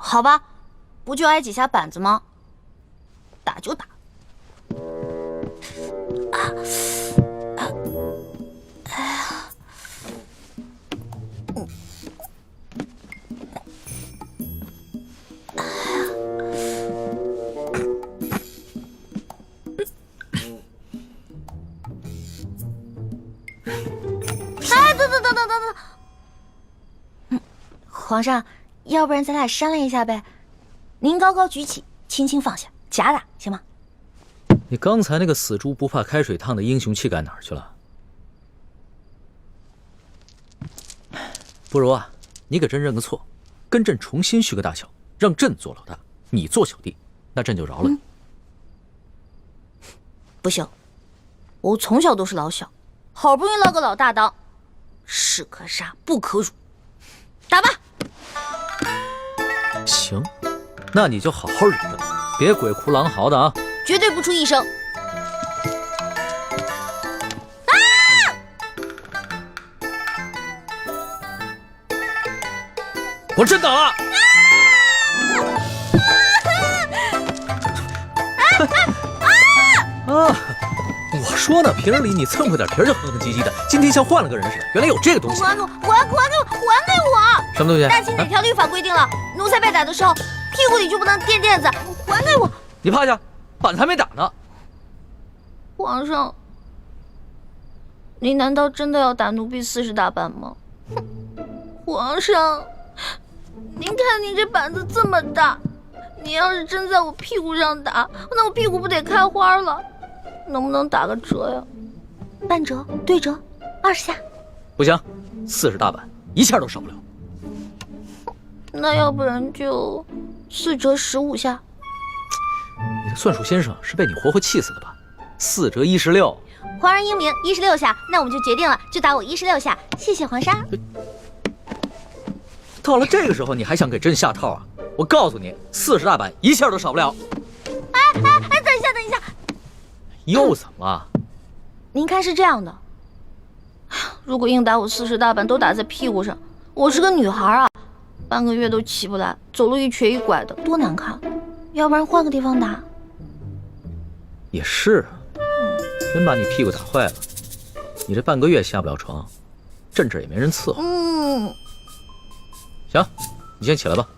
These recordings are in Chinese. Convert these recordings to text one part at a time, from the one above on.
好吧，不就挨几下板子吗？打就打。等，皇上，要不然咱俩商量一下呗？您高高举起，轻轻放下，假打行吗？你刚才那个死猪不怕开水烫的英雄气概哪儿去了？不如啊，你给朕认个错，跟朕重新续个大小，让朕做老大，你做小弟，那朕就饶了你。不行，我从小都是老小，好不容易捞个老大当，士可杀不可辱。打吧。行，那你就好好忍着，别鬼哭狼嚎的啊！绝对不出一声。我真打了！我说呢，平日里你蹭破点皮就哼哼唧唧的，今天像换了个人似的。原来有这个东西！还给我！还给我！什么东西？大清哪条律法规定了，奴才被打的时候，屁股里就不能垫垫子？还给我！你趴下，板子还没打呢。皇上，你难道真的要打奴婢40大板吗？皇上，您看你这板子这么大，你要是真在我屁股上打，那我屁股不得开花了？能不能打个折呀？半折、对折，20下。不行，40大板一下都少不了。那要不然就4折15下。你的算术先生是被你活活气死的吧？4折16。皇上英明，16下，那我们就决定了，就打我16下。谢谢皇上。到了这个时候，你还想给朕下套啊？我告诉你，40大板一下都少不了。哎，等一下，又怎么了？您看是这样的，如果硬打我40大板都打在屁股上，我是个女孩啊，半个月都起不来，走路一瘸一拐的，多难看。要不然换个地方打。也是，真把你屁股打坏了，你这半个月下不了床，朕这也没人伺候。行，你先起来吧。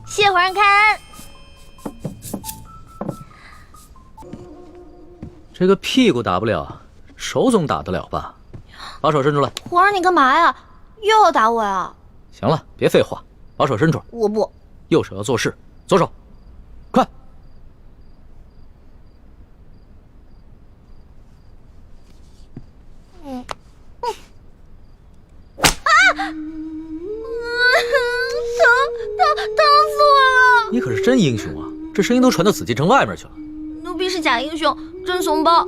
谢皇上开恩。这个屁股打不了，手总打得了吧？把手伸出来。皇上你干嘛呀？又要打我呀？行了，别废话，把手伸出来。我不。右手要做事，左手，快！疼死我了！你可是真英雄啊，这声音都传到紫禁城外面去了。奴婢是假英雄，真怂包。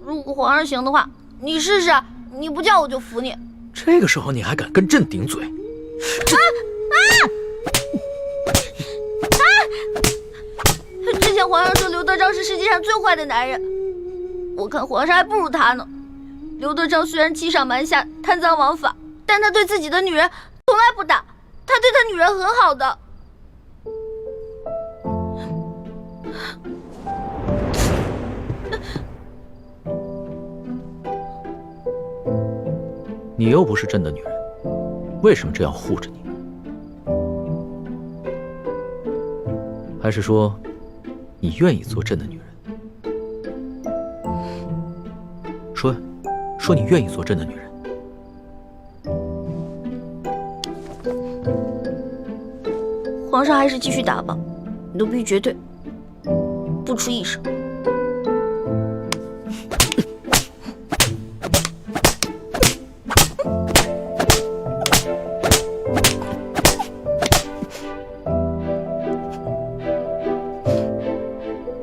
如果皇上行的话，你试试，你不叫我就服你。这个时候你还敢跟朕顶嘴？之前皇上说刘德昭是世界上最坏的男人，我看皇上还不如他呢。刘德昭虽然欺上瞒下、贪赃枉法，但他对自己的女人从来不打，他对他女人很好的。你又不是朕的女人，为什么这样护着你？还是说，你愿意做朕的女人？说你愿意做朕的女人。皇上还是继续打吧，奴婢绝对不出一声。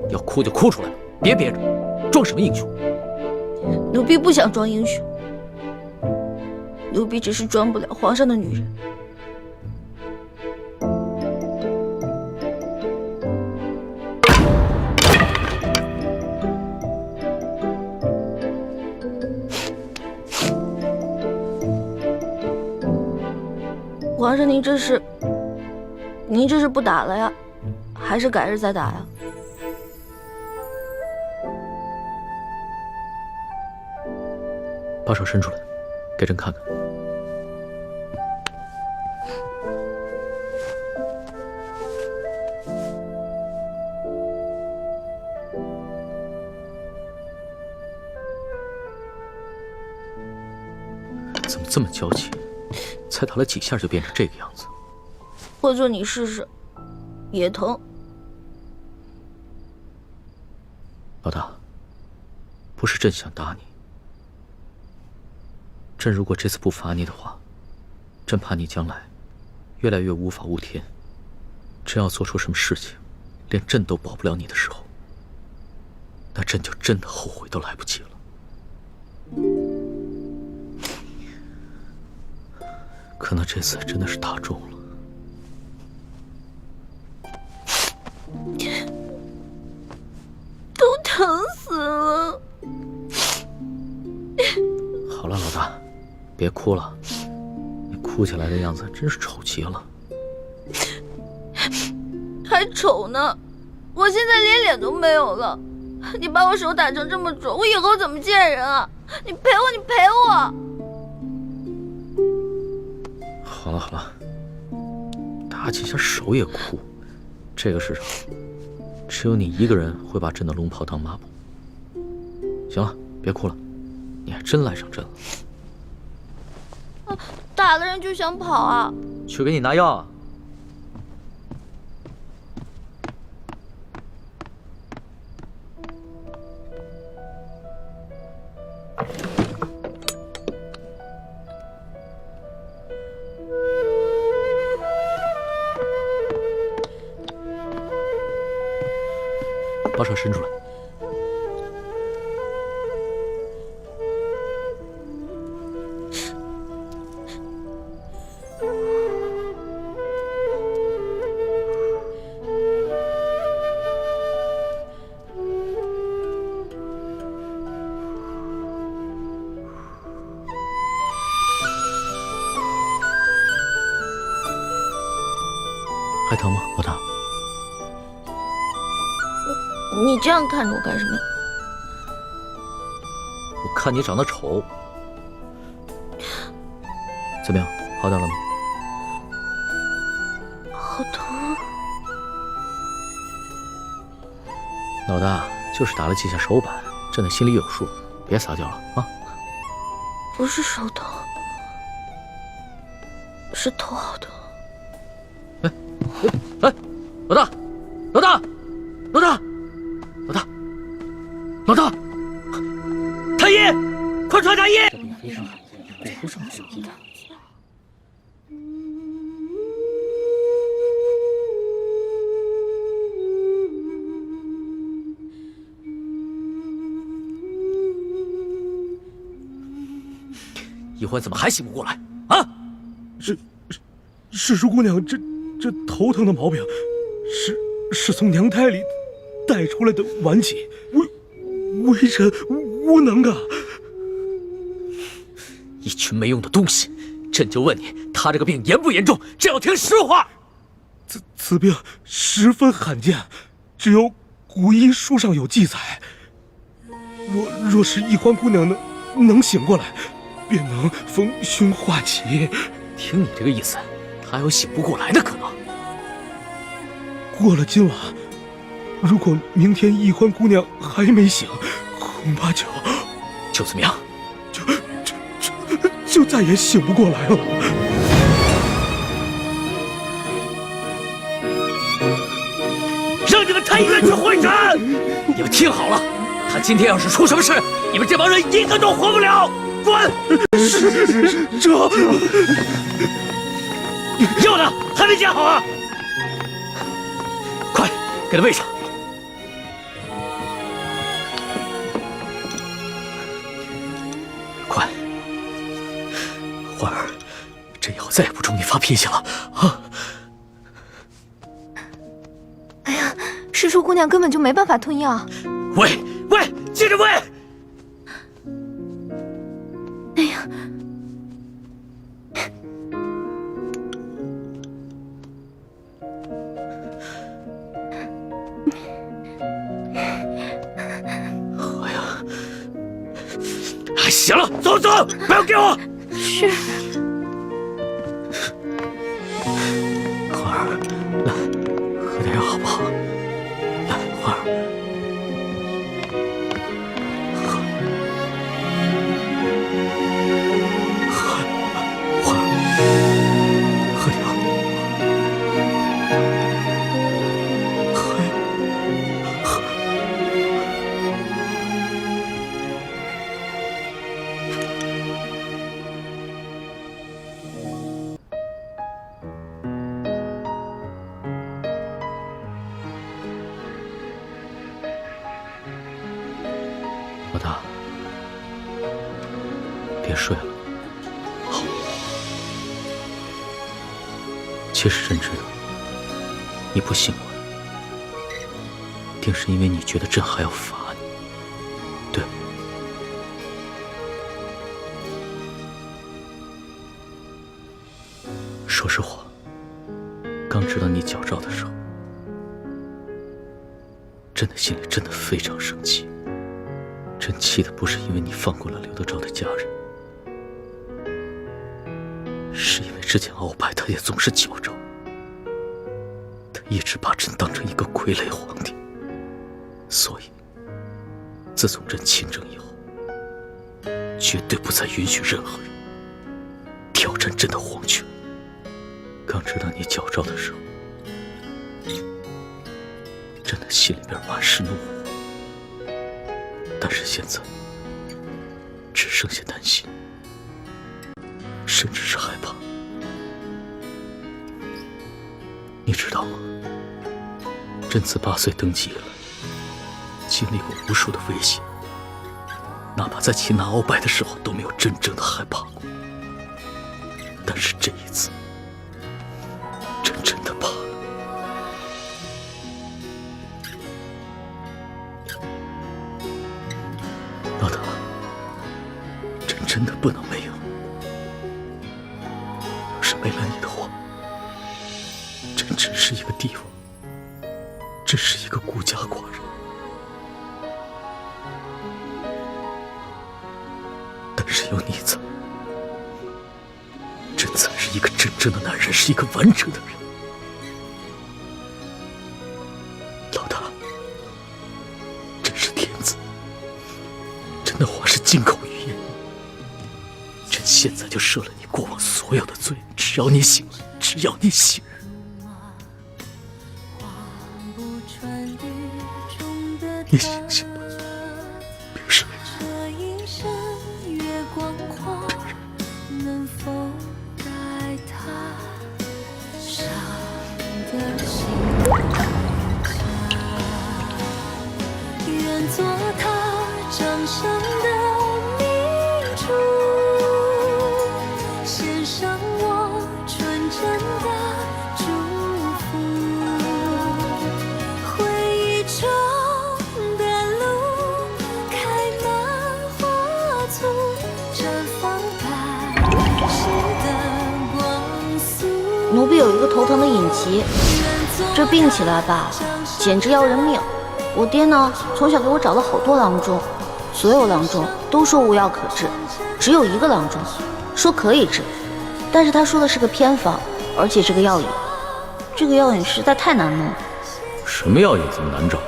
要哭就哭出来了，别憋着，装什么英雄？奴婢不想装英雄，奴婢只是装不了皇上的女人。皇上，您这是您这是不打了呀，还是改日再打呀？把手伸出来，给朕看看。怎么这么娇气？才打了几下就变成这个样子？或者你试试，也疼。老大，不是朕想打你。朕如果这次不罚你的话，朕怕你将来越来越无法无天。真要做出什么事情，连朕都保不了你的时候，那朕就真的后悔都来不及了。可能这次真的是打中了。都疼死了。好了，老大，别哭了，你哭起来的样子真是丑极了。还丑呢，我现在连脸都没有了。你把我手打成这么肿，我以后怎么见人啊？你赔我，你赔我！好了好了，打几下手也哭，这个世上只有你一个人会把朕的龙袍当抹布。行了，别哭了，你还真赖上朕了。打了人就想跑啊？去给你拿药啊。把手伸出来。还疼吗，老大？你这样看着我干什么？我看你长得丑。怎么样，好点了吗？好疼。老大就是打了几下手板，朕的心里有数，别撒娇了啊！不是手疼，是头好疼。哎，老大，老大，老大，老大，老大，太医，快传太医！一欢怎么还醒不过来啊？是姑娘，这头疼的毛病，是从娘胎里带出来的顽疾，微臣无能啊！一群没用的东西！朕就问你，他这个病严不严重？朕要听实话。此病十分罕见，只有古医书上有记载。若是一欢姑娘能醒过来，便能逢凶化吉。听你这个意思，他还有醒不过来的可能。过了今晚，如果明天一欢姑娘还没醒，恐怕就怎么样？就再也醒不过来了。让你们太医院去会诊！你们听好了，他今天要是出什么事，你们这帮人一个都活不了！滚！这药呢？还没煎好啊！快，给他喂上。快，欢儿，朕以后再也不冲你发脾气了啊！哎呀，师叔姑娘根本就没办法吞药。喂，接着喂！哎呀，行了，走走，不要给我。是。花儿，来，喝点药好不好？来，花儿，花儿，喝点药。老大，别睡了，好。其实朕知道，你不信我，定是因为你觉得朕还要罚你，对吗？说实话，刚知道你矫诏的时候，朕的心里真的非常生气。朕气的不是因为你放过了刘德昭的家人，是因为之前鳌拜他也总是矫诏，他一直把朕当成一个傀儡皇帝，所以自从朕亲政以后，绝对不再允许任何人挑战朕的皇权。刚知道你矫诏的时候，朕的心里边满是怒火。但是现在，只剩下担心，甚至是害怕。你知道吗？朕自8岁登基以来，经历过无数的危险，哪怕在擒拿鳌拜的时候都没有真正的害怕过。但是这一次，朕真的怕了。老大，朕真的不能没有。要是没了你的话，朕只是一个帝王，只是一个孤家寡人。但是有你在，朕才是一个真正的男人，是一个完整的人。老大，朕是天子，朕的话是金口玉言。朕现在就赦了你过往所有的罪，只要你醒来，只要你醒。你醒醒吧，别睡。做他掌上的明珠，献上我纯真的祝福。回忆中的路开满花簇，绽放百世的光速。奴婢有一个头疼的隐疾，这病起来吧，简直要人命。我爹呢，从小给我找了好多郎中，所有郎中都说无药可治，只有一个郎中说可以治，但是他说的是个偏方，而且这个药引实在太难弄了。什么药引这么难找？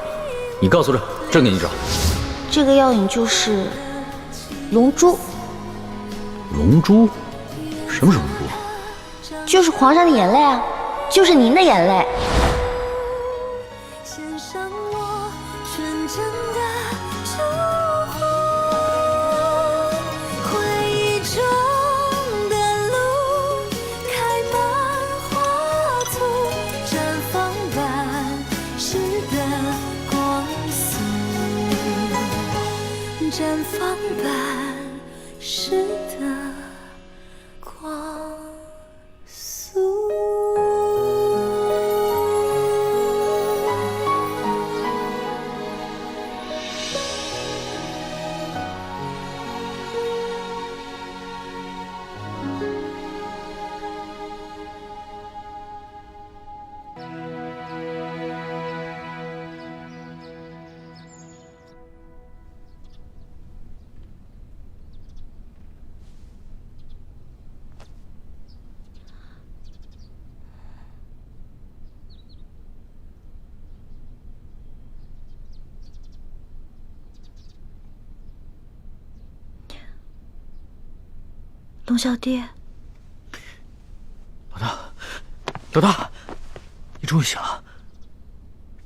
你告诉朕，朕给你找。这个药引就是龙珠。龙珠？什么是龙珠？就是皇上的眼泪啊，就是您的眼泪。绽放般世的光速。龙小弟，老大，你终于醒了，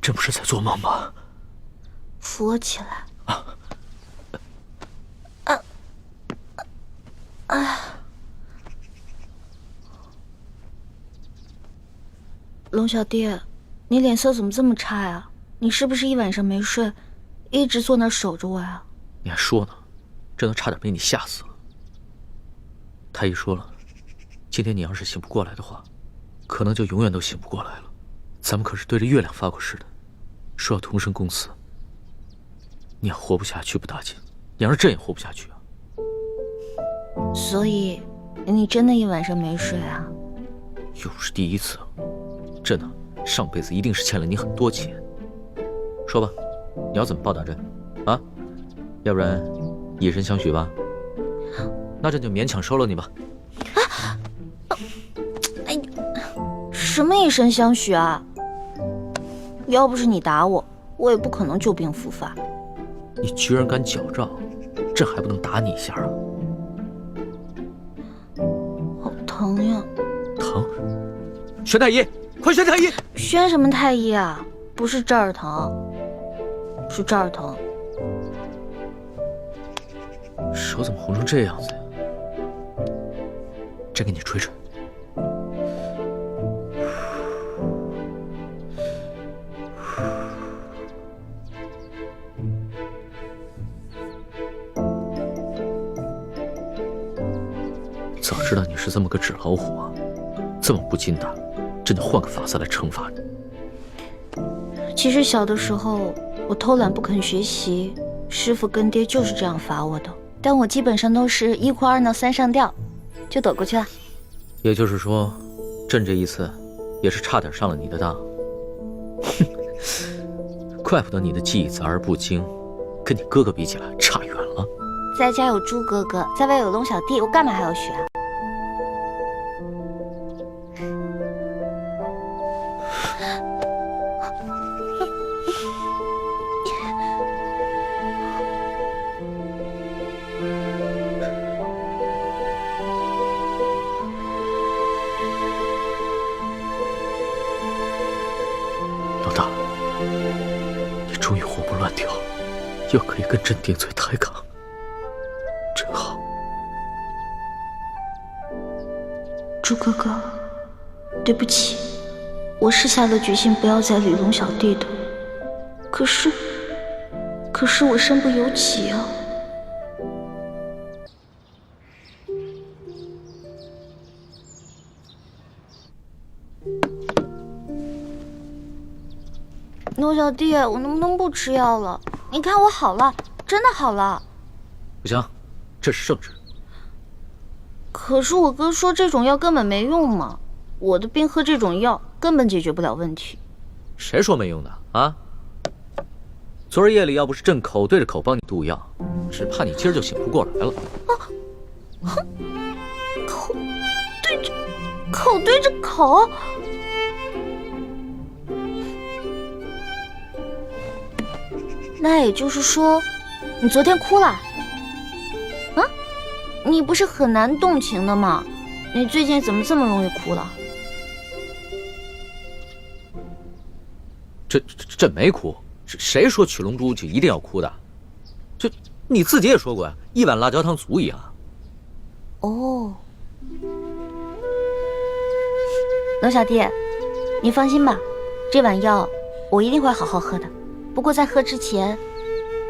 真不是在做梦吧？扶我起来。龙小弟，你脸色怎么这么差呀？你是不是一晚上没睡，一直坐那儿守着我呀？你还说呢，这都差点被你吓死了。太医说了，今天你要是醒不过来的话，可能就永远都醒不过来了。咱们可是对着月亮发过誓的，说要同生共死。你要活不下去不打紧，你要是朕也活不下去啊。所以，你真的一晚上没睡啊？又不是第一次，朕啊，上辈子一定是欠了你很多钱。说吧，你要怎么报答朕啊？要不然以身相许吧？那朕就勉强收了你吧。哎呀，什么以身相许啊？要不是你打我，我也不可能旧病复发。你居然敢矫诏，朕还不能打你一下啊？好疼呀！疼？宣太医，快宣太医！宣什么太医啊？不是这儿疼，是这儿疼。手怎么红成这样子呀？朕给你吹吹。早知道你是这么个纸老虎啊，这么不经打，朕就换个法子来惩罚你。其实小的时候我偷懒不肯学习，师傅跟爹就是这样罚我的，但我基本上都是1哭2闹3上吊，就躲过去了。也就是说，朕这一次也是差点上了你的当。哼，怪不得你的技艺杂而不精，跟你哥哥比起来差远了。在家有猪哥哥，在外有龙小弟，我干嘛还要学啊？老大，你终于活蹦乱跳，又可以跟朕顶嘴抬杠，真好。猪哥哥，对不起，我是下了决心不要再理龙小弟的，可是我身不由己啊。龙小弟，我能不能不吃药了？你看我好了，真的好了。不行，这是圣旨。可是我哥说这种药根本没用嘛，我的病喝这种药根本解决不了问题。谁说没用的啊？昨儿夜里要不是朕口对着口帮你渡药，只怕你今儿就醒不过来了。口对着口。那也就是说，你昨天哭了？啊？你不是很难动情的吗？你最近怎么这么容易哭了？朕没哭，谁说取龙珠就一定要哭的？这你自己也说过呀，一碗辣椒汤足矣啊。哦，龙小弟，你放心吧，这碗药我一定会好好喝的。不过在喝之前，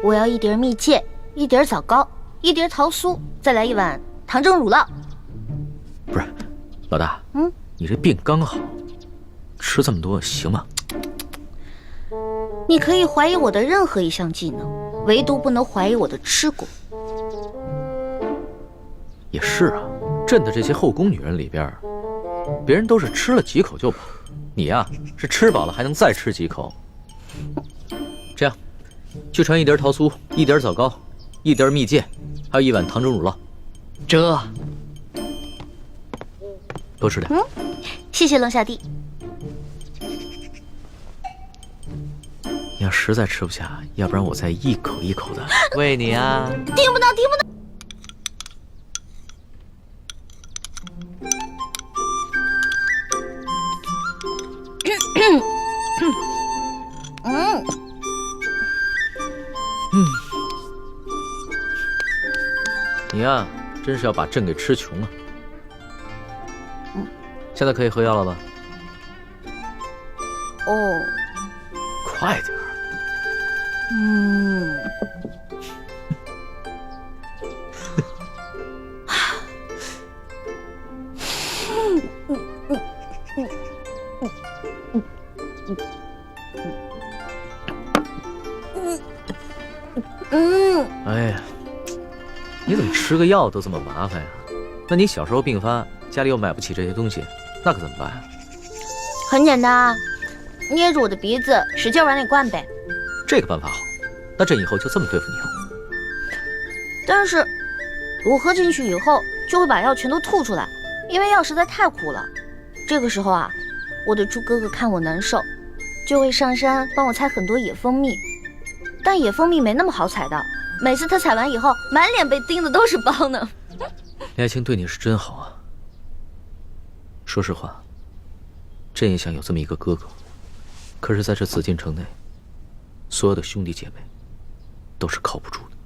我要1碟蜜饯，1碟枣糕，1碟桃酥，再来1碗糖蒸乳酪。不是，老大，你这病刚好，吃这么多行吗？你可以怀疑我的任何一项技能，唯独不能怀疑我的吃过。也是啊，朕的这些后宫女人里边，别人都是吃了几口就饱，你呀是吃饱了还能再吃几口。这样，去传1碟桃酥，1碟枣糕，1碟蜜饯，还有1碗糖蒸乳酪。这多吃点。谢谢龙小弟。你要实在吃不下，要不然我再一口一口的喂你啊！听不到，听不到。呀，真是要把朕给吃穷了。现在可以喝药了吧？哦，快点儿。哎呀，你怎么吃个药都这么麻烦呀？那你小时候病发，家里又买不起这些东西，那可怎么办呀？很简单啊，捏住我的鼻子，使劲往里灌呗。这个办法好，那朕以后就这么对付你啊。但是，我喝进去以后，就会把药全都吐出来，因为药实在太苦了。这个时候啊，我的猪哥哥看我难受，就会上山帮我采很多野蜂蜜。但野蜂蜜没那么好采的，每次他采完以后，满脸被叮的都是包呢。李爱卿对你是真好啊。说实话，朕也想有这么一个哥哥，可是在这紫禁城内，所有的兄弟姐妹都是靠不住的。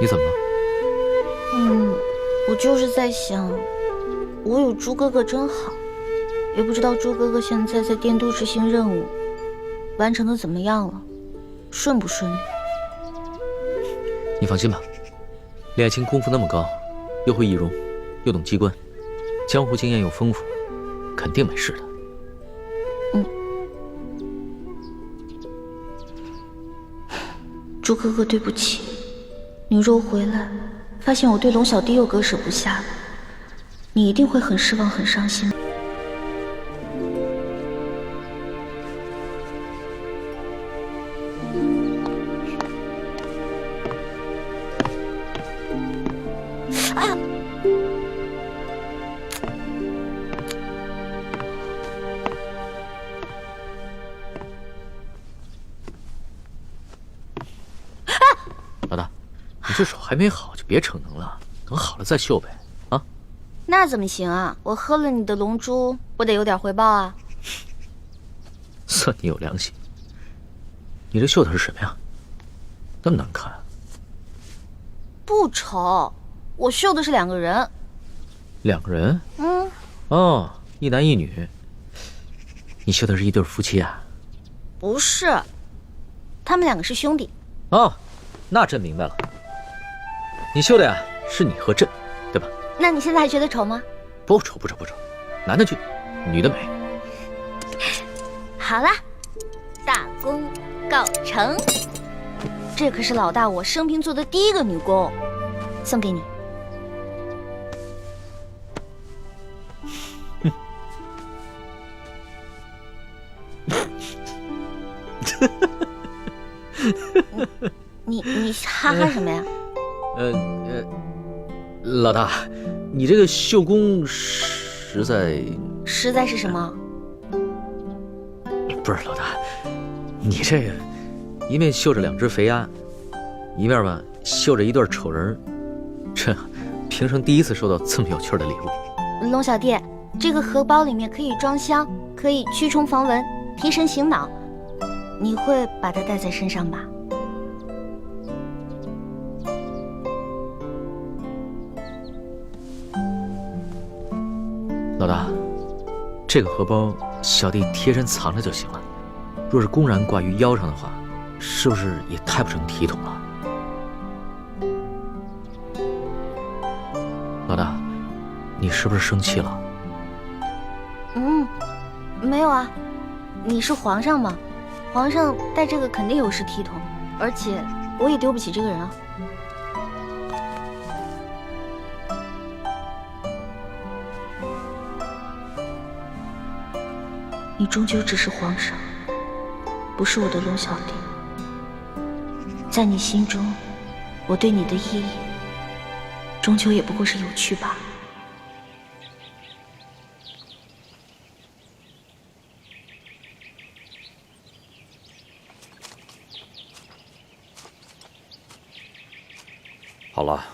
你怎么了？我就是在想，我有猪哥哥真好，也不知道猪哥哥现在在殿都执行任务，完成的怎么样了，顺不顺利？你放心吧，李爱卿功夫那么高，又会易容，又懂机关，江湖经验又丰富，肯定没事的。猪哥哥，对不起，你若回来，发现我对龙小弟又割舍不下，你一定会很失望、很伤心。哎呀！老大，你这手还没好就别逞能了，等好了再秀呗。啊？那怎么行啊？我喝了你的龙珠，我得有点回报啊。算你有良心。你这绣的是什么呀？那么难看啊。不丑，我绣的是2个人。2个人？哦，一男一女。你绣的是一对夫妻啊？不是，他们2个是兄弟。哦，那朕明白了。你绣的呀，是你和朕，对吧？那你现在还觉得丑吗？不丑，不丑，不丑。男的俊，女的美。好啦，大功告成。这可是老大我生平做的第1个女工，送给你。你哈哈什么呀？老大，你这个绣工实在是什么？不是老大，你这个一面绣着2只肥鸭，一面吧绣着一对丑人，这平生第一次收到这么有趣的礼物。龙小弟，这个荷包里面可以装香，可以驱虫防蚊，提神醒脑。你会把它带在身上吧？老大，这个荷包小弟贴身藏着就行了。若是公然挂于腰上的话，是不是也太不成体统了？老大，你是不是生气了？没有啊，你是皇上嘛，皇上戴这个肯定有失体统，而且我也丢不起这个人啊。你终究只是皇上，不是我的龙小弟。在你心中，我对你的意义，终究也不过是有趣罢了。好了，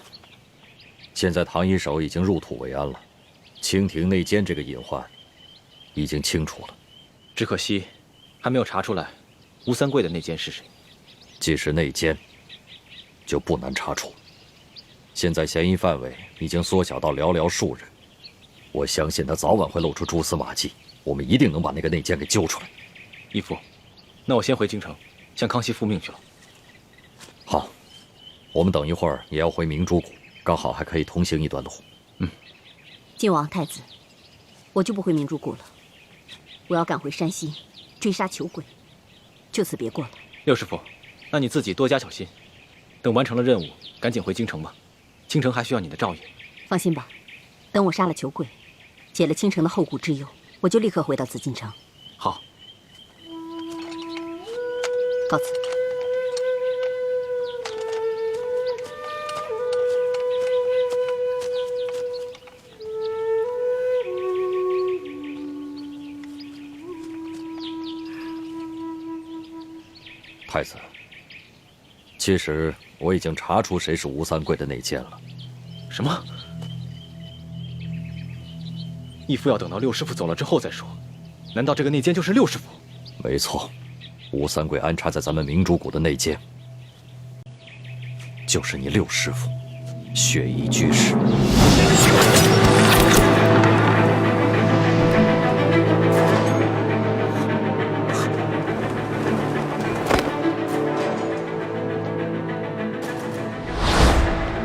现在唐一手已经入土为安了，清廷内奸这个隐患已经清楚了。只可惜，还没有查出来吴三桂的内奸是谁。既是内奸，就不难查处。现在嫌疑范围已经缩小到寥寥数人，我相信他早晚会露出蛛丝马迹，我们一定能把那个内奸给揪出来。义父，那我先回京城，向康熙复命去了。好，我们等一会儿也要回明珠谷，刚好还可以同行一段路。晋王太子，我就不回明珠谷了，我要赶回山西追杀裘鬼，就此别过了。六师傅，那你自己多加小心，等完成了任务，赶紧回京城吧。京城还需要你的照应。放心吧，等我杀了裘鬼，解了倾城的后顾之忧，我就立刻回到紫禁城。好，告辞。太子，其实我已经查出谁是吴三桂的内奸了。什么？义父要等到六师傅走了之后再说。难道这个内奸就是六师傅？没错，吴三桂安插在咱们明珠谷的内奸，就是你六师傅，血衣居士。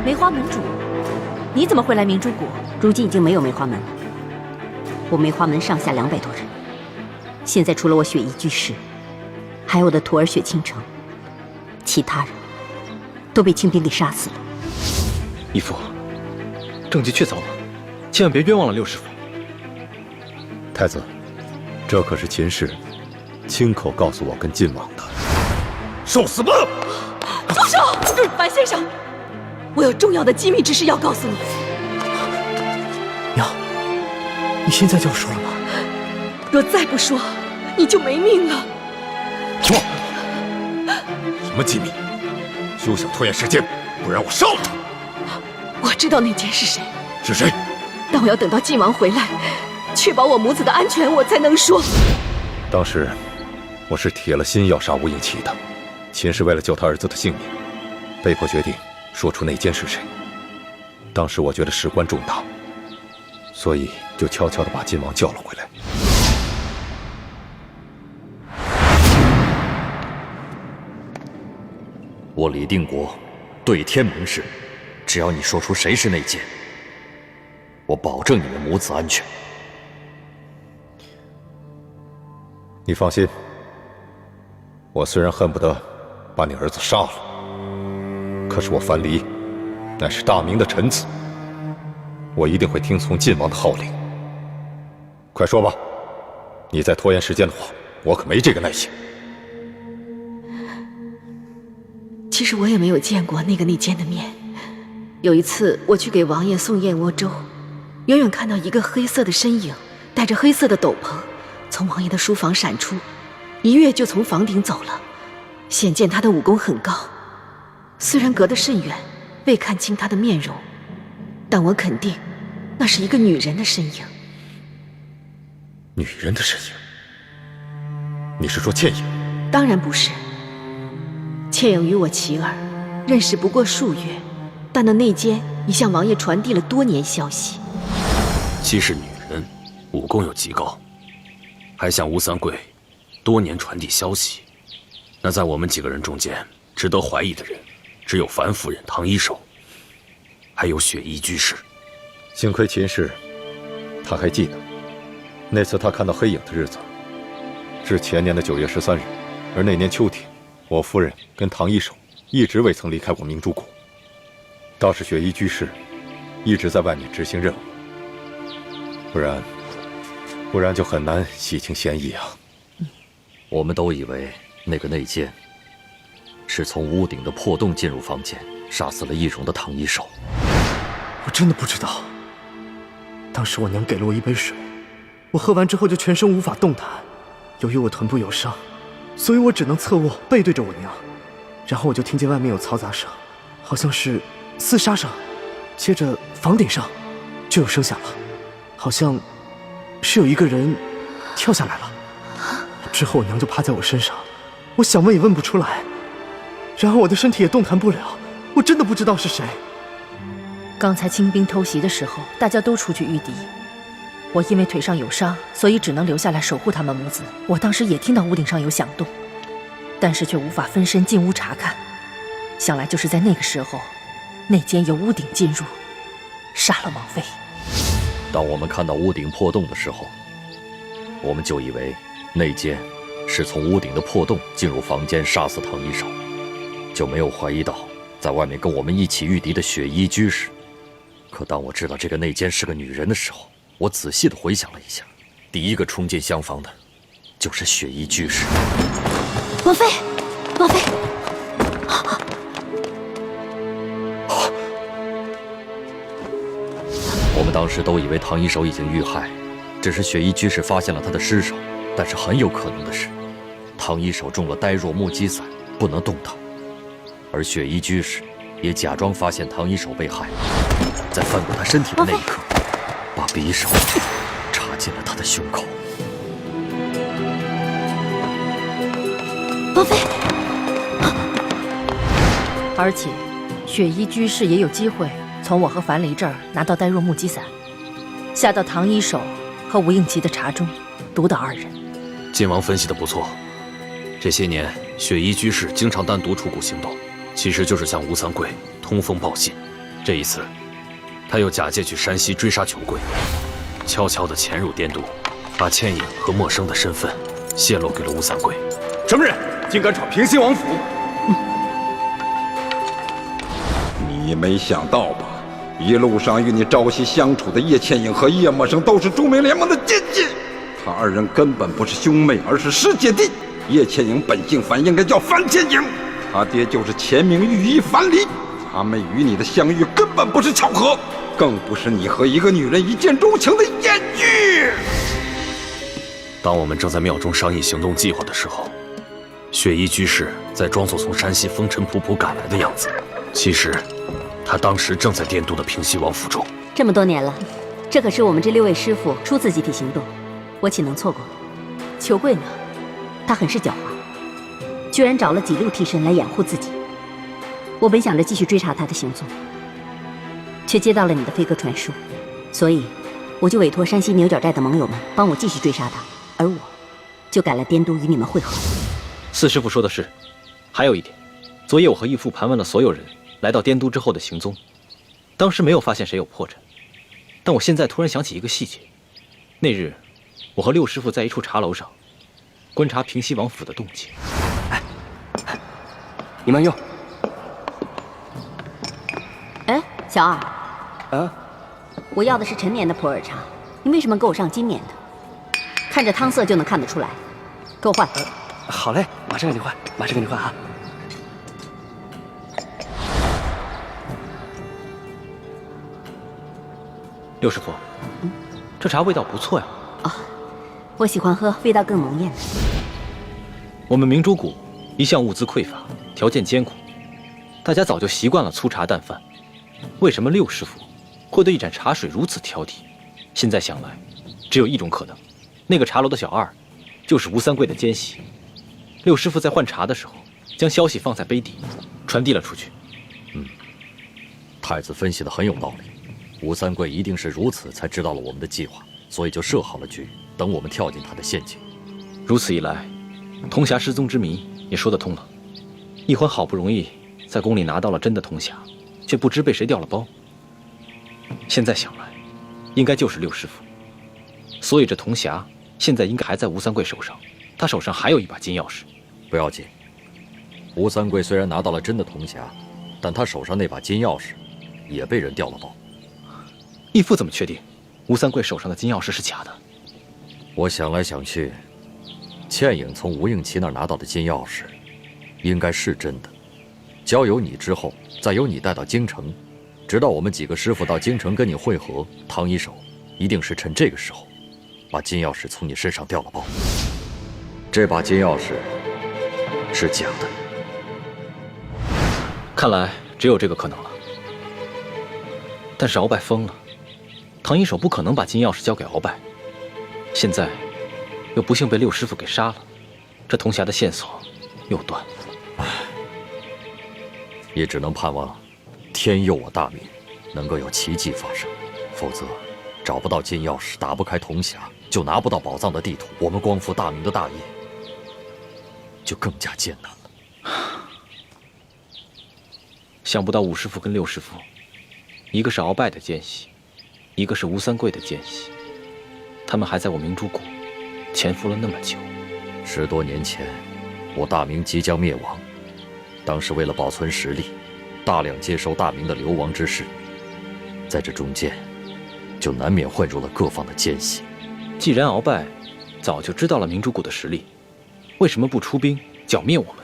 梅花门主，你怎么会来明珠谷？如今已经没有梅花门了，我梅花门上下200多人，现在除了我血衣居士，还有我的徒儿血倾城，其他人都被清兵给杀死了。义父，证据确凿吗？千万别冤枉了六师傅。太子，这可是秦氏亲口告诉我跟晋王的。受死吧！住手！白先生，我有重要的机密之事要告诉你。娘，你现在就要说了吗？若再不说，你就没命了。说，什么机密？休想拖延时间，不然我杀了你！我知道那奸是谁，是谁？但我要等到晋王回来，确保我母子的安全，我才能说。当时我是铁了心要杀吴应奇的，秦氏为了救他儿子的性命，被迫决定说出内奸是谁。当时我觉得事关重大，所以就悄悄地把晋王叫了回来。我李定国对天盟誓，只要你说出谁是内奸，我保证你们母子安全。你放心，我虽然恨不得把你儿子杀了，可是我樊篱乃是大明的臣子，我一定会听从晋王的号令。快说吧，你再拖延时间的话，我可没这个耐心。其实我也没有见过那个内奸的面。有一次我去给王爷送燕窝粥，远远看到一个黑色的身影，戴着黑色的斗篷，从王爷的书房闪出，一跃就从房顶走了。显见他的武功很高，虽然隔得甚远，未看清他的面容，但我肯定那是一个女人的身影。女人的身影？你是说倩影？当然不是。倩影与我齐儿认识不过数月，但那内奸已向王爷传递了多年消息。既是女人，武功又极高，还向吴三桂多年传递消息，那在我们几个人中间，值得怀疑的人只有樊夫人、唐一手，还有雪衣居士。幸亏秦氏他还记得那次他看到黑影的日子是前年的9月13日，而那年秋天，我夫人跟唐一手一直未曾离开过明珠谷，倒是雪衣居士一直在外面执行任务，不然就很难洗清嫌疑啊。我们都以为那个内奸是从屋顶的破洞进入房间，杀死了易容的唐一手。我真的不知道。当时我娘给了我一杯水，我喝完之后就全身无法动弹。由于我臀部有伤，所以我只能侧卧背对着我娘。然后我就听见外面有嘈杂声，好像是厮杀声，接着房顶上就有声响了，好像是有一个人跳下来了。之后我娘就趴在我身上，我想问也问不出来，然后我的身体也动弹不了，我真的不知道是谁。刚才清兵偷袭的时候，大家都出去御敌，我因为腿上有伤，所以只能留下来守护他们母子。我当时也听到屋顶上有响动，但是却无法分身进屋查看。想来就是在那个时候，内奸由屋顶进入，杀了王妃。当我们看到屋顶破洞的时候，我们就以为内奸是从屋顶的破洞进入房间杀死唐一手，就没有怀疑到在外面跟我们一起御敌的雪衣居士。可当我知道这个内奸是个女人的时候，我仔细地回想了一下，第一个冲进厢房的就是雪衣居士。王妃，王妃！我们当时都以为唐一手已经遇害，只是雪衣居士发现了他的尸首。但是很有可能的是，唐一手中了呆若木鸡散，不能动弹，而雪衣居士也假装发现唐一手被害，在翻过他身体的那一刻，把匕首插进了他的胸口。王妃，而且雪衣居士也有机会从我和樊梨这儿拿到呆若木鸡散，下到唐一手和吴应奇的茶中，毒倒二人。晋王分析的不错，这些年雪衣居士经常单独出谷行动，其实就是向吴三桂通风报信。这一次，他又假借去山西追杀裘贵，悄悄地潜入滇都，把倩影和陌生的身份泄露给了吴三桂。什么人竟敢闯平西王府？你没想到吧？一路上与你朝夕相处的叶倩影和叶默生都是朱梅联盟的奸细，他二人根本不是兄妹，而是师姐弟。叶倩影本姓樊，应该叫樊倩影，他爹就是前明御医樊梨。他们与你的相遇根本不是巧合，更不是你和一个女人一见钟情的艳遇。当我们正在庙中商议行动计划的时候，雪衣居士在装作从山西风尘仆仆赶来的样子，其实他当时正在滇都的平西王府中。这么多年了，这可是我们这6位师傅初次集体行动，我岂能错过？裘贵呢？他很是狡猾，居然找了几路替身来掩护自己。我本想着继续追查他的行踪，却接到了你的飞鸽传书，所以我就委托山西牛角寨的盟友们帮我继续追杀他，而我就赶来滇都与你们会合。四师傅说的是，还有一点，昨夜我和义父盘问了所有人来到滇都之后的行踪，当时没有发现谁有破绽，但我现在突然想起一个细节，那日我和六师傅在一处茶楼上观察平西王府的动静。你慢用。哎，小二，啊，我要的是陈年的普洱茶，你为什么给我上今年的？看着汤色就能看得出来，给我换。好嘞，马上给你换，马上给你换啊。六师傅，这茶味道不错呀。啊，我喜欢喝味道更浓艳的。我们明珠谷一向物资匮乏，条件艰苦，大家早就习惯了粗茶淡饭。为什么六师傅会对一盏茶水如此挑剔？现在想来，只有一种可能，那个茶楼的小二就是吴三桂的奸细。六师傅在换茶的时候，将消息放在杯底，传递了出去。太子分析的很有道理。吴三桂一定是如此才知道了我们的计划，所以就设好了局，等我们跳进他的陷阱。如此一来，铜匣失踪之谜也说得通了。一欢好不容易在宫里拿到了真的铜匣，却不知被谁调了包。现在想来，应该就是六师傅。所以这铜匣现在应该还在吴三桂手上，他手上还有一把金钥匙。不要紧，吴三桂虽然拿到了真的铜匣，但他手上那把金钥匙也被人调了包。义父怎么确定吴三桂手上的金钥匙是假的？我想来想去，倩影从吴应奇那儿拿到的金钥匙应该是真的。交由你之后，再由你带到京城，直到我们几个师傅到京城跟你会合，唐一手一定是趁这个时候把金钥匙从你身上调了包。这把金钥匙是假的。看来只有这个可能了。但是鳌拜疯了，唐一手不可能把金钥匙交给鳌拜，现在又不幸被六师傅给杀了，这铜匣的线索又断了。也只能盼望天佑我大明，能够有奇迹发生，否则找不到金钥匙，打不开铜匣，就拿不到宝藏的地图，我们光复大明的大业就更加艰难了。想不到5师傅跟6师傅，一个是鳌拜的奸细，一个是吴三桂的奸细，他们还在我明珠谷潜伏了那么久。10多年前，我大明即将灭亡，当时为了保存实力，大量接收大明的流亡之士，在这中间，就难免混入了各方的奸细。既然鳌拜早就知道了明珠谷的实力，为什么不出兵剿灭我们？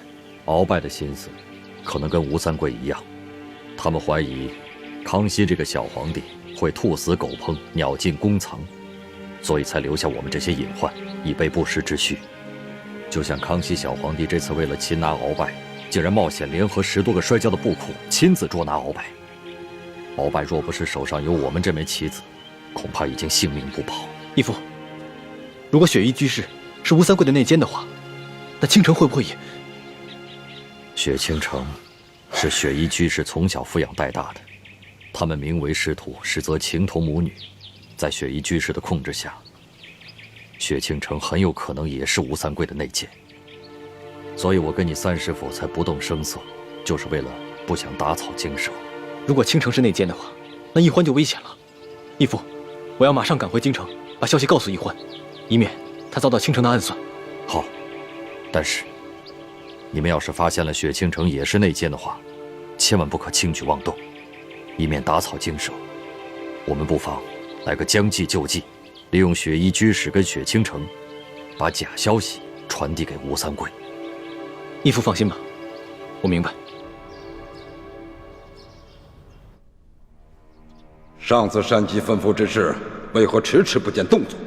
鳌拜的心思，可能跟吴三桂一样，他们怀疑康熙这个小皇帝会兔死狗烹，鸟尽弓藏，所以才留下我们这些隐患，以备不时之需。就像康熙小皇帝这次为了擒拿鳌拜，竟然冒险联合10多个摔跤的布库，亲自捉拿鳌拜。鳌拜若不是手上有我们这枚棋子，恐怕已经性命不保。义父，如果雪衣居士是吴三桂的内奸的话，那倾城会不会也……雪倾城是雪衣居士从小抚养带大的，他们名为师徒，实则情同母女。在雪衣居士的控制下，雪倾城很有可能也是吴三桂的内奸。所以我跟你3师傅才不动声色，就是为了不想打草惊蛇。如果倾城是内奸的话，那易欢就危险了。义父，我要马上赶回京城，把消息告诉易欢，以免他遭到倾城的暗算。好，但是你们要是发现了雪倾城也是内奸的话，千万不可轻举妄动，以免打草惊蛇。我们不妨来个将计就计，利用雪衣居士跟雪倾城，把假消息传递给吴三桂。义父放心吧，我明白。上次山鸡吩咐之事，为何迟迟不见动作？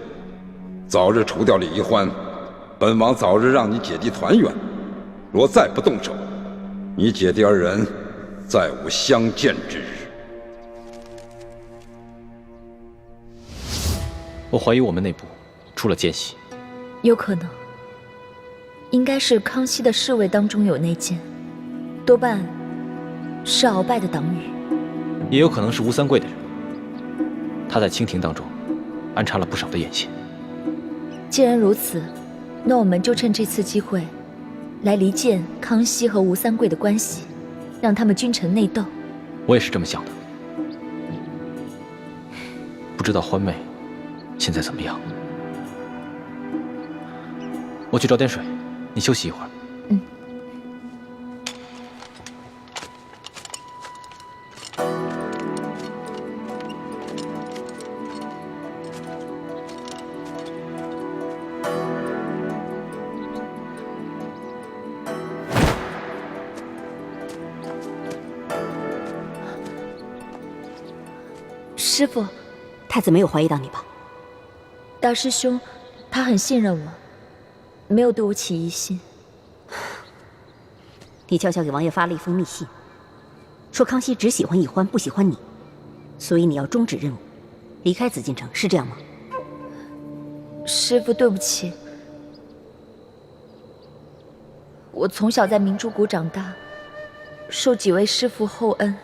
早日除掉李一欢，本王早日让你姐弟团圆。若再不动手，你姐弟2人再无相见之日。我怀疑我们内部出了奸细。有可能，应该是康熙的侍卫当中有内奸，多半是鳌拜的党羽，也有可能是吴三桂的人。他在清廷当中安插了不少的眼线。既然如此，那我们就趁这次机会来离间康熙和吴三桂的关系，让他们君臣内斗。我也是这么想的。不知道欢妹现在怎么样？我去找点水，你休息一会儿。嗯。师父，太子没有怀疑到你吧？大师兄，他很信任我，没有对我起疑心。你悄悄给王爷发了一封密信，说康熙只喜欢易欢，不喜欢你，所以你要终止任务，离开紫禁城，是这样吗？师父，对不起，我从小在明珠谷长大，受几位师父厚恩，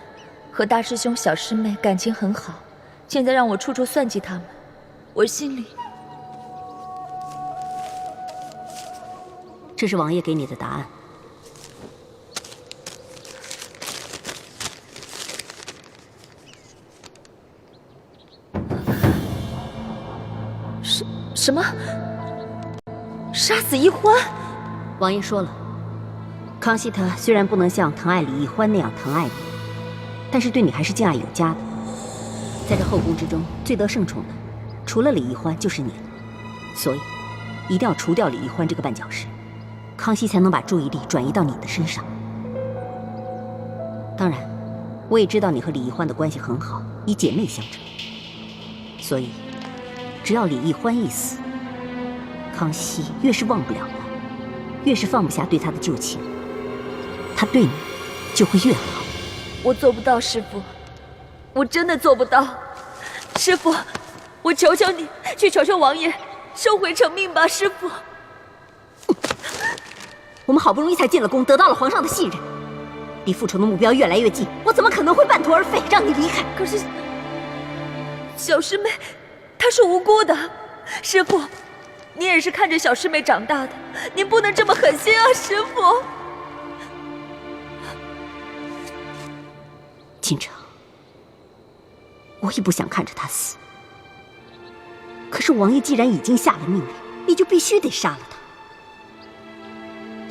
和大师兄、小师妹感情很好。现在让我处处算计他们，我心里……这是王爷给你的答案。什么？杀死易欢？王爷说了，康熙他虽然不能像疼爱李易欢那样疼爱你，但是对你还是敬爱有加的。在这后宫之中，最得圣宠的，除了李易欢就是你了。所以，一定要除掉李易欢这个绊脚石，康熙才能把注意力转移到你的身上。当然，我也知道你和李易欢的关系很好，以姐妹相称。所以，只要李易欢一死，康熙越是忘不了他，越是放不下对他的旧情，他对你就会越好。我做不到，师父。我真的做不到，师父，我求求你，去求求王爷，收回成命吧，师父。我们好不容易才进了宫，得到了皇上的信任，离复仇的目标越来越近，我怎么可能会半途而废，让你离开？可是，小师妹，她是无辜的。师父，您也是看着小师妹长大的，您不能这么狠心啊，师父。倾城，我也不想看着她死。可是王爷既然已经下了命令，你就必须得杀了他。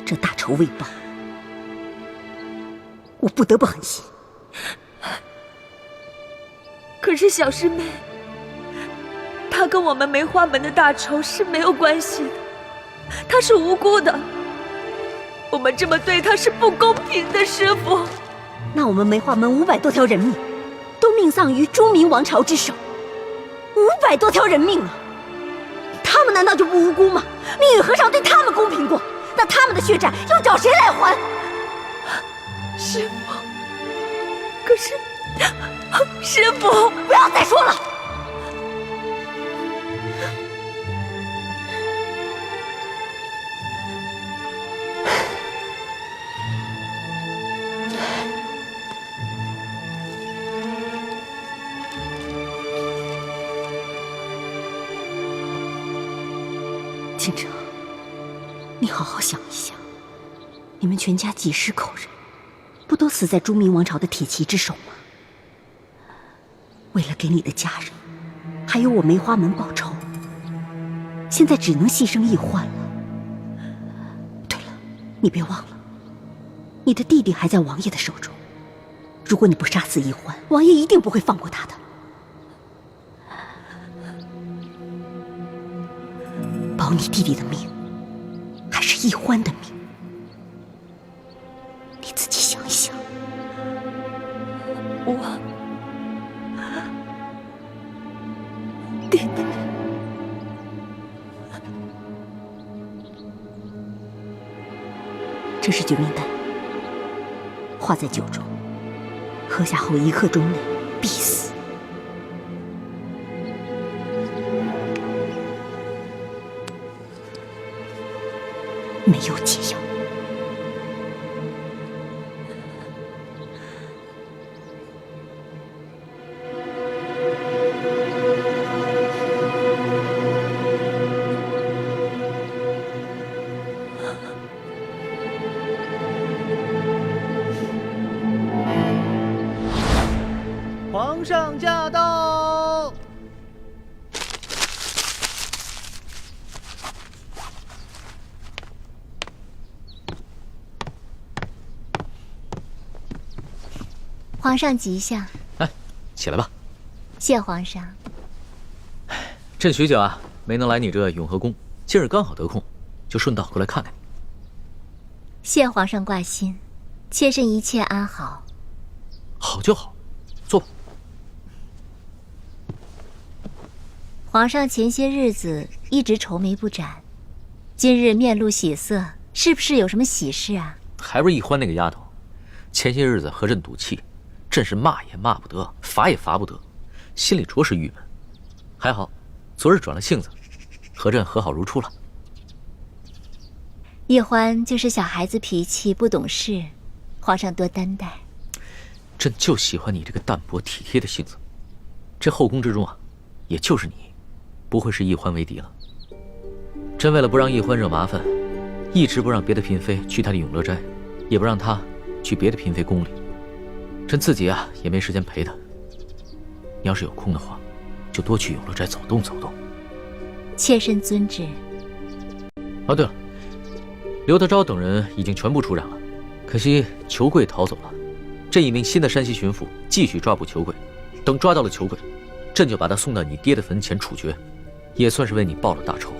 这大仇未报，我不得不狠心。可是小师妹，她跟我们梅花门的大仇是没有关系的，她是无辜的。我们这么对她是不公平的，师父。那我们梅花门500多条人命，都命丧于朱明王朝之手。500多条人命啊！他们难道就不无辜吗？命运何尝对他们公平过？那他们的血债又叫谁来还？师父，可是，师父，不要再说了。倾城，你好好想一想，你们全家几十口人，不都死在朱明王朝的铁骑之手吗？为了给你的家人，还有我梅花门报仇，现在只能牺牲易欢了。对了，你别忘了，你的弟弟还在王爷的手中，如果你不杀死易欢，王爷一定不会放过他的。保你弟弟的命，还是易欢的命？你自己想一想。我弟弟，这是救命丹，化在酒中，喝下后1刻钟内必死。没有解药。皇上驾到！皇上吉祥。哎，起来吧。谢皇上。朕许久啊，没能来你这永和宫，今日刚好得空，就顺道过来看看你。谢皇上挂心，妾身一切安好。好就好，坐吧。皇上前些日子一直愁眉不展，今日面露喜色，是不是有什么喜事啊？还不是易欢那个丫头，前些日子和朕赌气，朕是骂也骂不得，罚也罚不得，心里着实郁闷。还好，昨日转了性子，和朕和好如初了。易欢就是小孩子脾气，不懂事，皇上多担待。朕就喜欢你这个淡泊体贴的性子。这后宫之中啊，也就是你，不会是易欢为敌了。朕为了不让易欢惹麻烦，一直不让别的嫔妃去她的永乐斋，也不让她去别的嫔妃宫里。朕自己啊，也没时间陪她。你要是有空的话，就多去永乐斋走动走动。妾身遵旨。哦，对了，刘德昭等人已经全部出斩了，可惜裘贵逃走了。朕已命新的山西巡抚继续抓捕裘贵，等抓到了裘贵，朕就把他送到你爹的坟前处决，也算是为你报了大仇。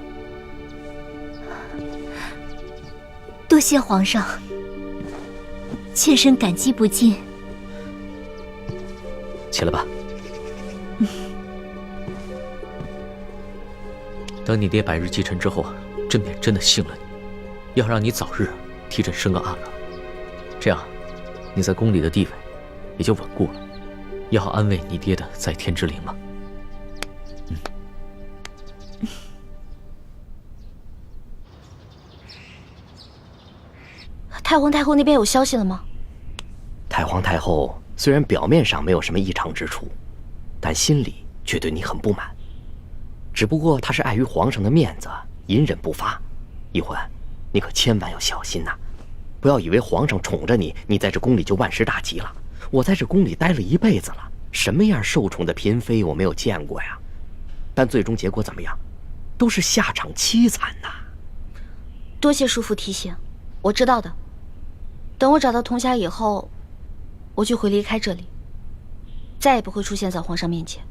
多谢皇上，妾身感激不尽。起来吧。等你爹百日继辰之后啊，朕便真的信了你，要让你早日替朕生个阿哥，这样你在宫里的地位也就稳固了，也好安慰你爹的在天之灵了。太皇太后那边有消息了吗？皇太后虽然表面上没有什么异常之处，但心里却对你很不满。只不过她是碍于皇上的面子，隐忍不发。懿欢，你可千万要小心呐，不要以为皇上宠着你，你在这宫里就万事大吉了。我在这宫里待了一辈子了，什么样受宠的嫔妃我没有见过呀？但最终结果怎么样，都是下场凄惨呐。多谢叔父提醒，我知道的。等我找到铜匣以后，我就会离开这里，再也不会出现在皇上面前。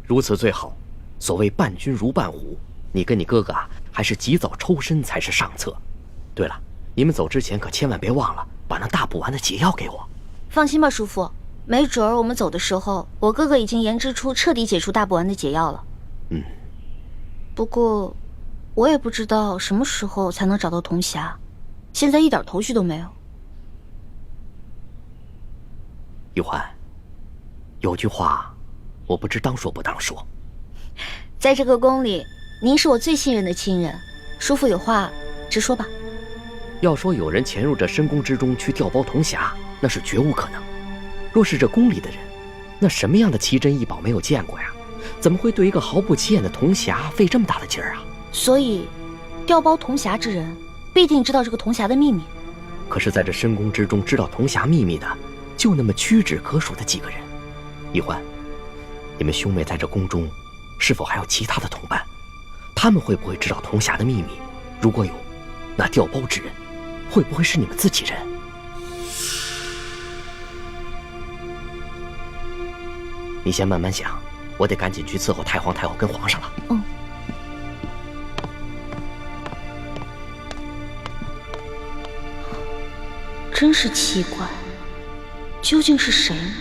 如此最好。所谓伴君如伴虎，你跟你哥哥还是及早抽身才是上策。对了，你们走之前可千万别忘了把那大补丸的解药给我。放心吧，叔父，没准儿我们走的时候，我哥哥已经研制出彻底解除大补丸的解药了。不过，我也不知道什么时候才能找到铜匣，现在一点头绪都没有。懿欢，有句话，我不知当说不当说。在这个宫里，您是我最信任的亲人，叔父有话直说吧。要说有人潜入这深宫之中去调包铜匣，那是绝无可能。若是这宫里的人，那什么样的奇珍异宝没有见过呀？怎么会对一个毫不起眼的铜匣费这么大的劲儿啊？所以，调包铜匣之人必定知道这个铜匣的秘密。可是，在这深宫之中知道铜匣秘密的，就那么屈指可数的几个人。懿欢，你们兄妹在这宫中，是否还有其他的同伴？他们会不会知道铜匣的秘密？如果有，那调包之人会不会是你们自己人？你先慢慢想，我得赶紧去伺候太皇太后跟皇上了。真是奇怪，究竟是谁呢？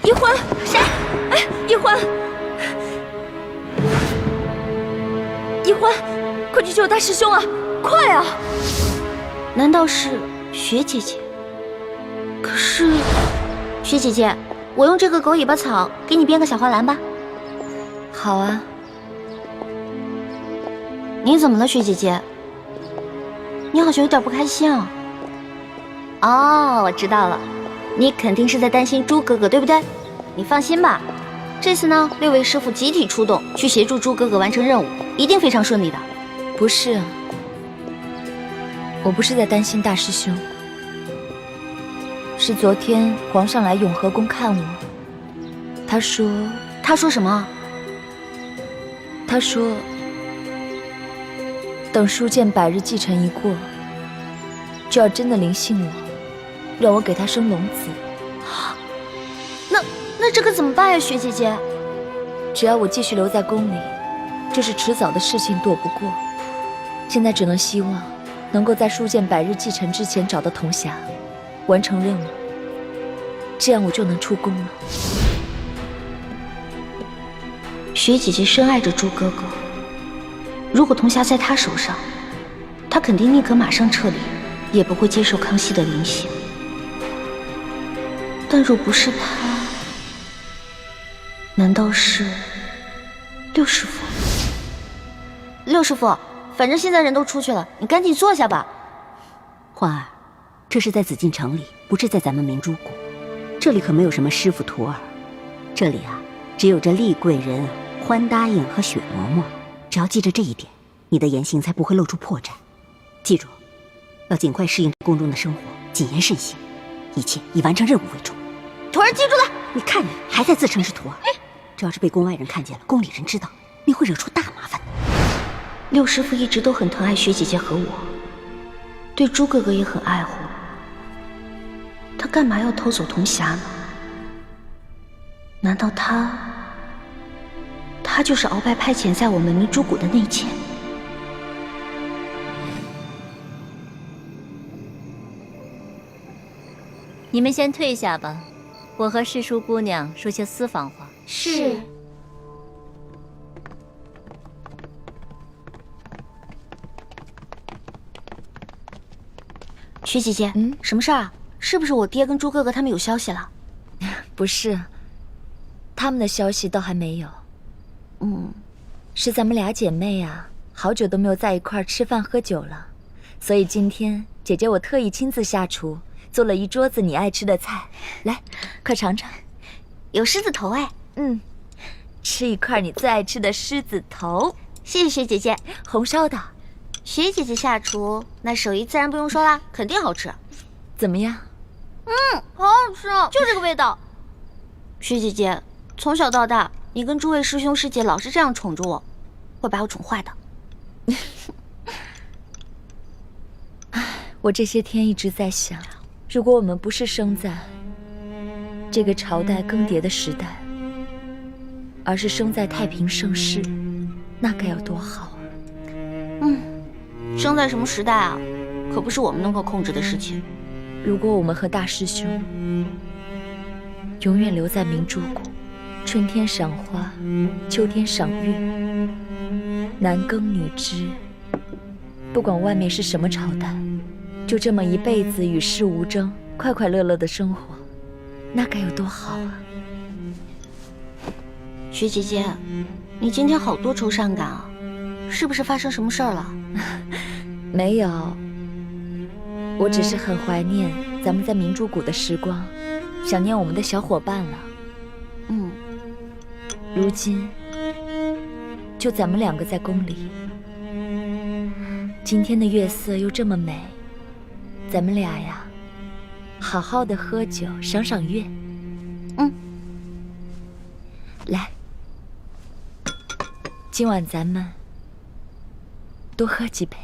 懿欢，谁？哎，懿欢，懿欢，快去救大师兄啊！快啊！难道是雪姐姐？可是，雪姐姐，我用这个狗尾巴草给你编个小花篮吧。好啊。你怎么了，雪姐姐？你好像有点不开心啊。哦，我知道了，你肯定是在担心猪哥哥，对不对？你放心吧，这次呢，6位师傅集体出动去协助猪哥哥完成任务，一定非常顺利的。不是，我不是在担心大师兄，是昨天皇上来永和宫看我，他说什么？他说等书剑100日继承一过，就要真的临幸我，让我给他生龙子。那这可怎么办呀，雪姐姐？只要我继续留在宫里，这是迟早的事情，躲不过。现在只能希望能够在书剑100日继承之前找到铜匣，完成任务，这样我就能出宫了。雪姐姐深爱着猪哥哥，如果铜匣在她手上，她肯定宁可马上撤离，也不会接受康熙的临幸。但若不是她，难道是六师傅？六师傅，反正现在人都出去了，你赶紧坐下吧。欢儿，这是在紫禁城里，不是在咱们明珠谷。这里可没有什么师傅徒儿，这里啊，只有这厉贵人、欢答应和雪嬷嬷。只要记着这一点，你的言行才不会露出破绽。记住，要尽快适应宫中的生活，谨言慎行，一切以完成任务为重。徒儿记住了。你看你还在自称是徒儿，这要是被宫外人看见了，宫里人知道，你会惹出大麻烦的。六师傅一直都很疼爱雪姐姐和我，对猪哥哥也很爱护，他干嘛要偷走铜匣呢？难道他就是鳌拜派遣在我们明珠谷的内奸？你们先退下吧，我和世淑姑娘说些私房话。是。雪姐姐，什么事儿啊？是不是我爹跟猪哥哥他们有消息了？不是，他们的消息倒还没有。是咱们俩姐妹啊，好久都没有在一块儿吃饭喝酒了，所以今天姐姐我特意亲自下厨，做了一桌子你爱吃的菜，来，快尝尝。有狮子头哎。吃一块你最爱吃的狮子头。谢谢薛姐姐，红烧的。薛姐姐下厨，那手艺自然不用说啦，肯定好吃。怎么样？好好吃，就这个味道。薛姐姐，从小到大，你跟诸位师兄师姐老是这样宠着我，会把我宠坏的。我这些天一直在想，如果我们不是生在这个朝代更迭的时代，而是生在太平盛世，那该有多好啊！生在什么时代啊，可不是我们能够控制的事情。如果我们和大师兄永远留在明珠谷，春天赏花，秋天赏月，男耕女织，不管外面是什么朝代，就这么一辈子与世无争，快快乐乐的生活，那该有多好啊！薛姐姐，你今天好多愁善感啊，是不是发生什么事儿了？没有，我只是很怀念咱们在明珠谷的时光，想念我们的小伙伴了。如今就咱们两个在宫里，今天的月色又这么美，咱们俩呀，好好的喝酒，赏赏月。来，今晚咱们多喝几杯。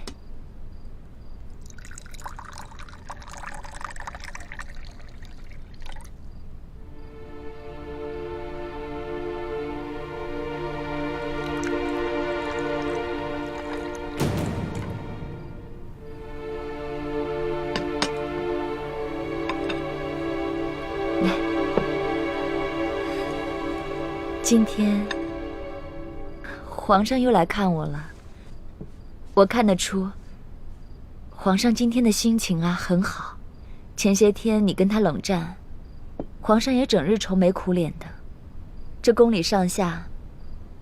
今天皇上又来看我了，我看得出皇上今天的心情啊很好。前些天你跟他冷战，皇上也整日愁眉苦脸的。这宫里上下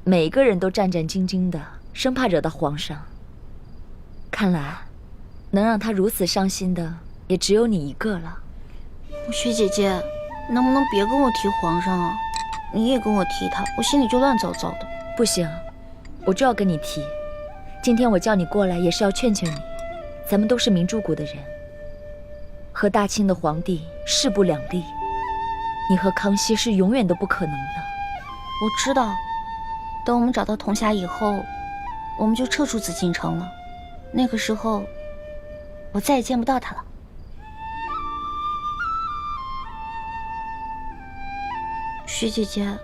每一个人都战战兢兢的，生怕惹到皇上。看来能让他如此伤心的也只有你一个了。薛姐姐，能不能别跟我提皇上啊？你也跟我提他，我心里就乱糟糟的。不行，我就要跟你提。今天我叫你过来也是要劝劝你，咱们都是明珠谷的人，和大清的皇帝势不两立，你和康熙是永远都不可能的。我知道，等我们找到铜匣以后，我们就撤出紫禁城了，那个时候我再也见不到他了。薛姐姐，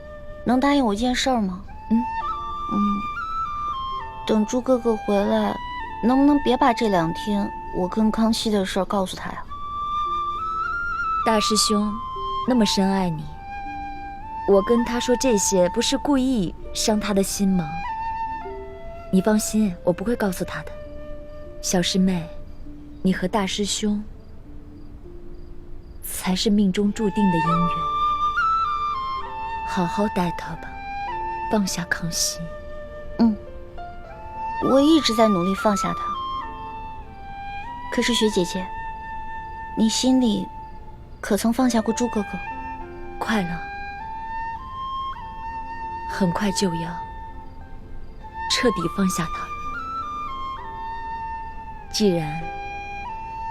能答应我一件事儿吗？等朱哥哥回来，能不能别把这2天我跟康熙的事儿告诉他呀？大师兄那么深爱你，我跟他说这些不是故意伤他的心吗？你放心，我不会告诉他的。小师妹，你和大师兄才是命中注定的姻缘，好好待他吧，放下康熙。我一直在努力放下他。可是薛姐姐，你心里可曾放下过朱哥哥？快了，很快就要彻底放下他了。既然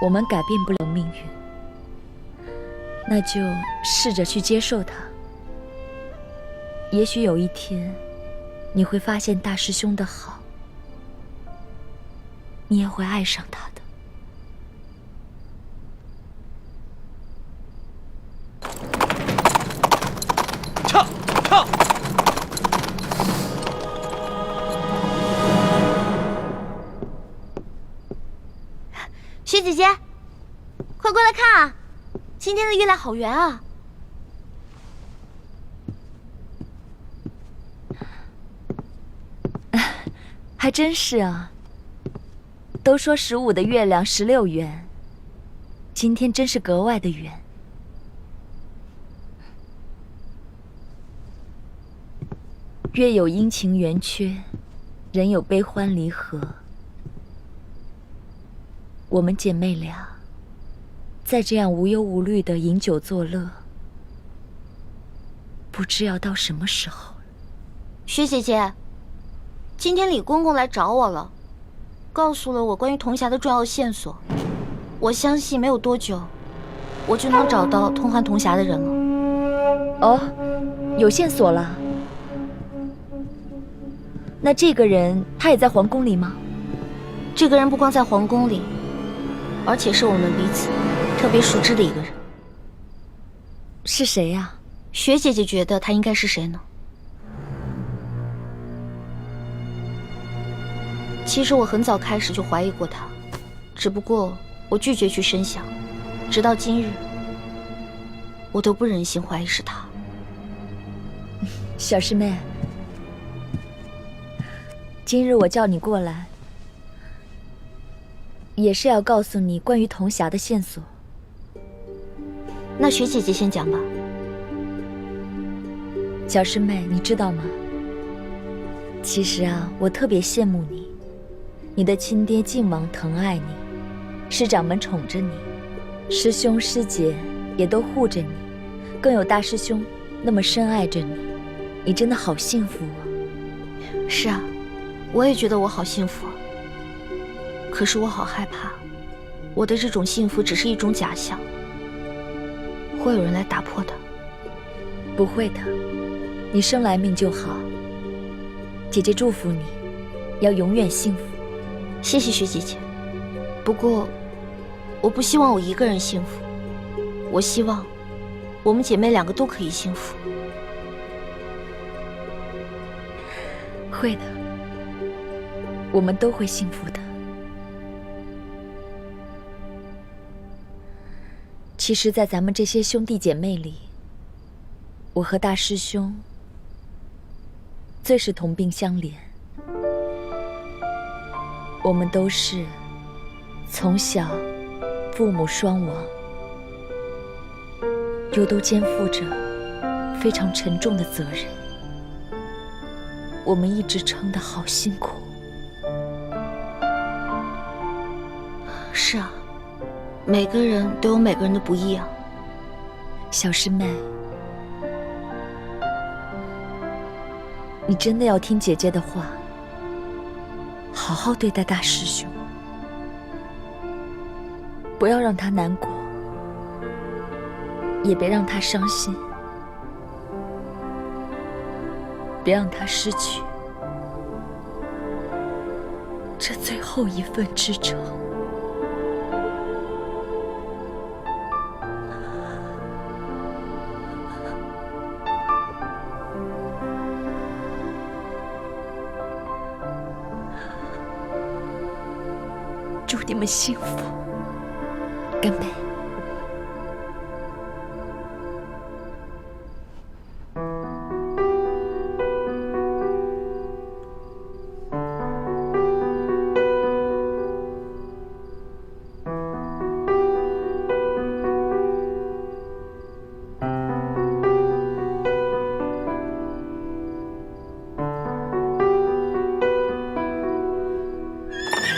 我们改变不了命运，那就试着去接受它。也许有一天，你会发现大师兄的好，你也会爱上他的。撤！薛姐姐，快过来看啊！今天的月亮好圆啊！还真是啊。都说15的月亮16圆，今天真是格外的圆。月有阴晴圆缺，人有悲欢离合。我们姐妹俩再这样无忧无虑的饮酒作乐，不知要到什么时候了。薛姐姐，今天李公公来找我了，告诉了我关于童霞的重要线索。我相信没有多久，我就能找到通唤童霞的人了。哦，有线索了。那这个人他也在皇宫里吗？这个人不光在皇宫里，而且是我们彼此特别熟知的一个人。是谁呀？薛姐姐觉得他应该是谁呢？其实我很早开始就怀疑过他，只不过我拒绝去深想，直到今日，我都不忍心怀疑是他。小师妹，今日我叫你过来，也是要告诉你关于童霞的线索。那薛姐姐先讲吧。小师妹，你知道吗？其实啊，我特别羡慕你，你的亲爹靖王疼爱你，师长们宠着你，师兄师姐也都护着你，更有大师兄那么深爱着你，你真的好幸福啊！是啊，我也觉得我好幸福啊。可是我好害怕，我的这种幸福只是一种假象，会有人来打破它。不会的，你生来命就好。姐姐祝福你，要永远幸福。谢谢薛姐姐。不过，我不希望我一个人幸福，我希望我们姐妹两个都可以幸福。会的，我们都会幸福的。其实，在咱们这些兄弟姐妹里，我和大师兄最是同病相怜。我们都是从小父母双亡，又都肩负着非常沉重的责任，我们一直撑得好辛苦。是啊，每个人都有每个人的不易啊。小师妹，你真的要听姐姐的话，好好对待大师兄，不要让他难过，也别让他伤心，别让他失去这最后一份支撑。祝你们幸福，干杯！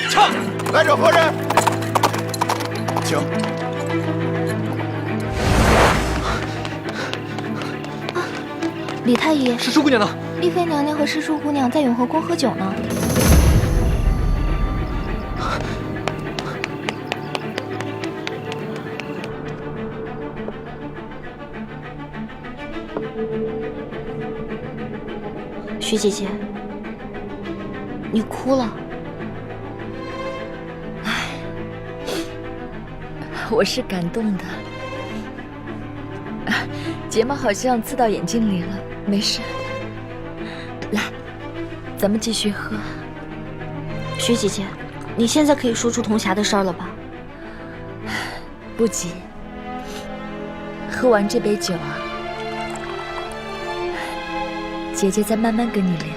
唱，来者何人？请。李太医，师叔姑娘呢？丽妃娘娘和师叔姑娘在永和宫喝酒呢。徐姐姐，你哭了。我是感动的，睫毛好像刺到眼睛里了，没事。来，咱们继续喝。徐姐姐，你现在可以说出童霞的事儿了吧？不急，喝完这杯酒啊，姐姐再慢慢跟你聊。